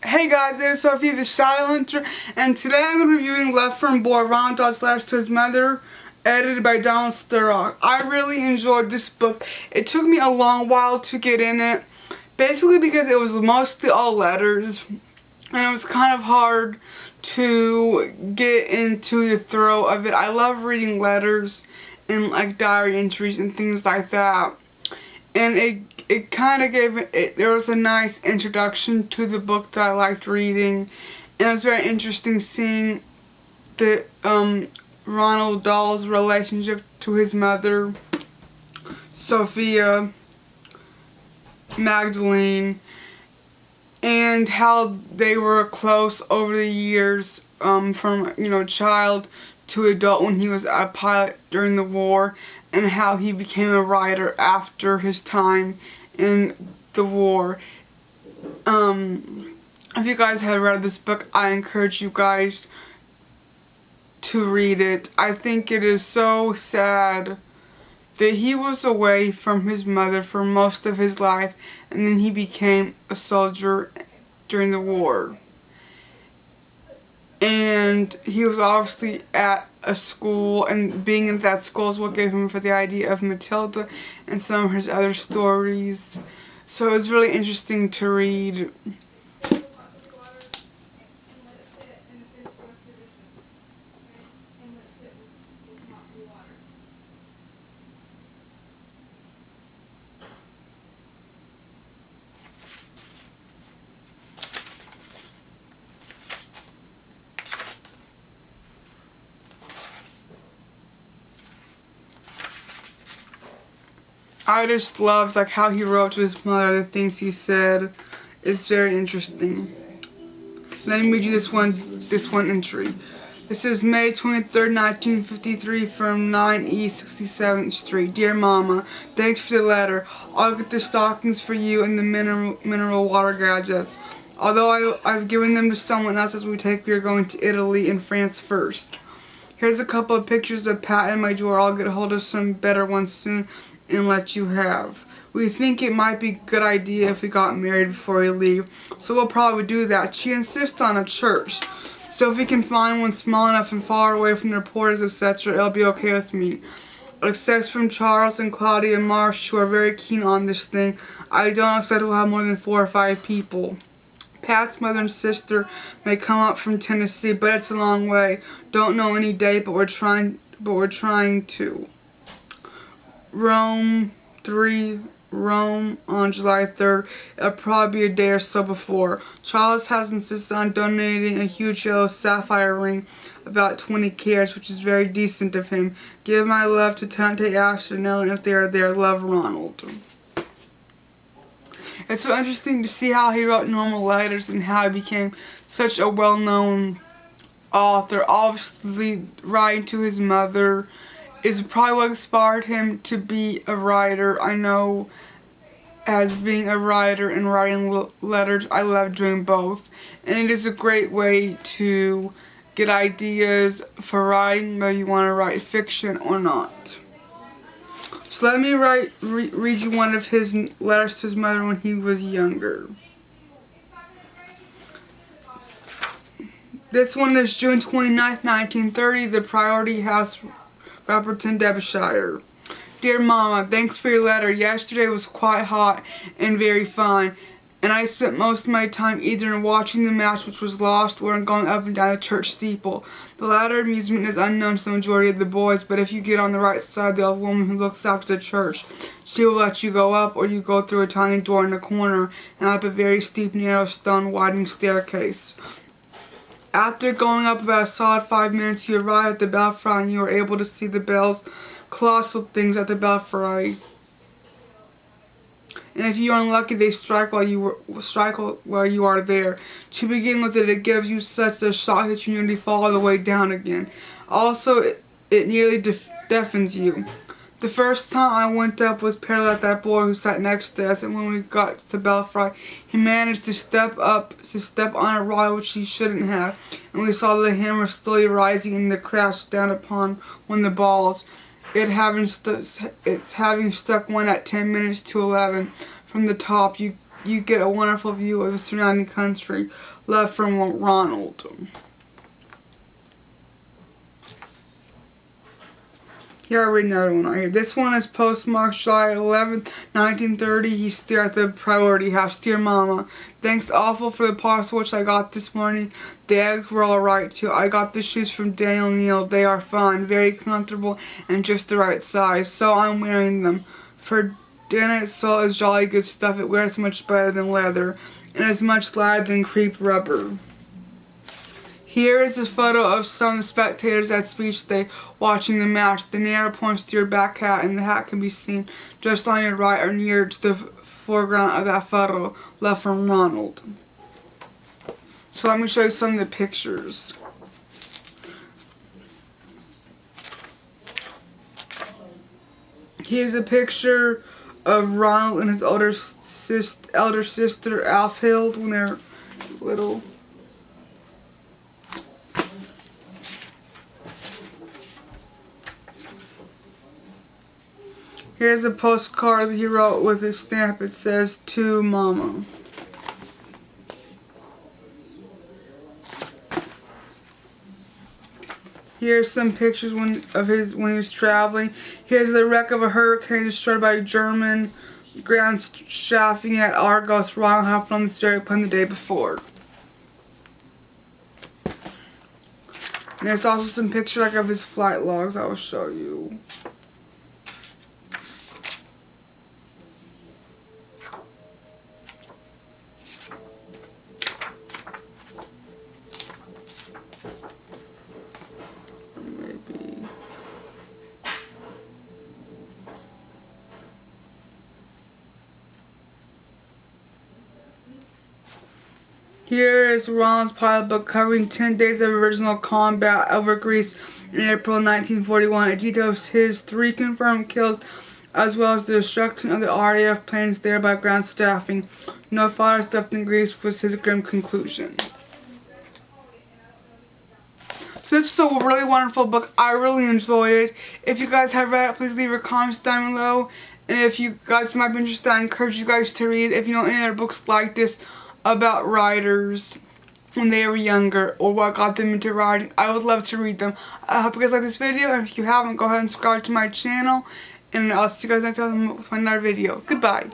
Hey guys, it is Sophie, the Shadow Hunter, and today I'm going to be reviewing Left from Boy, Ronald Dahl's letters to his mother, edited by Donald Sturrock. I really enjoyed this book. It took me a long while to get in it, basically because it was mostly all letters, and it was kind of hard to get into the throw of it. I love reading letters and like diary entries and things like that, and it kind of gave it, there was a nice introduction to the book that I liked reading, and it was very interesting seeing the Ronald Dahl's relationship to his mother, Sophia Magdalene, and how they were close over the years, from child to adult when he was a pilot during the war, and how he became a writer after his time in the war. If you guys have read this book, I encourage you guys to read it. I think it is so sad that he was away from his mother for most of his life, and then he became a soldier during the war. And he was obviously at a school, and being in that school is what gave him for the idea of Matilda and some of his other stories. So it was really interesting to read. I just loved like how he wrote to his mother, the things he said. It's very interesting. Let me read you this one entry. This is May 23rd, 1953 from 9 East 67th Street. Dear Mama, thanks for the letter. I'll get the stockings for you and the mineral water gadgets. Although I've given them to someone else as we are going to Italy and France first. Here's a couple of pictures of Pat in my drawer. I'll get a hold of some better ones soon and let you have. We think it might be a good idea if we got married before we leave, so we'll probably do that. She insists on a church, so if we can find one small enough and far away from the reporters, etc., it'll be okay with me. Except from Charles and Claudia Marsh, who are very keen on this thing. I don't expect we'll have more than 4 or 5 people. Pat's mother and sister may come up from Tennessee, but it's a long way. Don't know any date, but we're trying to. Rome on July 3rd. It'll probably be a day or so before. Charles has insisted on donating a huge yellow sapphire ring, about 20 carats, which is very decent of him. Give my love to Tante Ashley and Ellen if they are there. Love, Ronald. It's so interesting to see how he wrote normal letters and how he became such a well-known author. Obviously, writing to his mother is probably what inspired him to be a writer. I know, as being a writer and writing letters, I love doing both. And it is a great way to get ideas for writing, whether you want to write fiction or not. So let me read you one of his letters to his mother when he was younger. This one is June 29th, 1930, the Priority House, Rapperton, Derbyshire. Dear Mama, thanks for your letter. Yesterday was quite hot and very fine, and I spent most of my time either in watching the match, which was lost, or in going up and down the church steeple. The latter amusement is unknown to the majority of the boys, but if you get on the right side of the old woman who looks after the church, she will let you go up, or you go through a tiny door in the corner and up a very steep, narrow, stone widening staircase. After going up about a solid 5 minutes, you arrive at the belfry and you are able to see the bells, colossal things at the belfry. And if you are unlucky, they strike while you are there. To begin with, it gives you such a shock that you nearly fall all the way down again. Also, it nearly deafens you. The first time I went up with parallel at that boy who sat next to us, and when we got to the belfry, he managed to step on a rod which he shouldn't have, and we saw the hammer slowly rising and the crash down upon one of the balls. It's having stuck one at 10 minutes to 11 from the top. You you get a wonderful view of the surrounding country. Love from Ronald. Here I read another one right here. This one is postmarked July 11th, 1930. He's still at the priority house. Dear Mama, thanks awful for the parcel which I got this morning. The eggs were alright too. I got the shoes from Daniel Neal. They are fine, very comfortable, and just the right size. So I'm wearing them. For Daniel Soul is jolly good stuff. It wears much better than leather, and is much lighter than crepe rubber. Here is a photo of some of the spectators at Speech Day watching the match. The narrator points to your back hat, and the hat can be seen just on your right or near to the foreground of that photo. Love from Ronald. So let me show you some of the pictures. Here's a picture of Ronald and his elder sister Alfhild when they're little. Here's a postcard that he wrote with his stamp. It says, "To Mama." Here's some pictures of his when he was traveling. Here's the wreck of a hurricane destroyed by German ground strafing at Argos. Ronald happened on this very plane the day before. And there's also some pictures of his flight logs I will show you. Here is Ronald's pilot book covering 10 days of original combat over Greece in April 1941. It details his 3 confirmed kills as well as the destruction of the RAF planes there by ground staffing. No fighters left in Greece was his grim conclusion. So this is a really wonderful book. I really enjoyed it. If you guys have read it, please leave your comments down below. And if you guys might be interested, I encourage you guys to read. If you know any other books like this about writers when they were younger or what got them into writing, I would love to read them. I hope you guys like this video, and if you haven't, go ahead and subscribe to my channel, and I'll see you guys next time with my another video. Goodbye.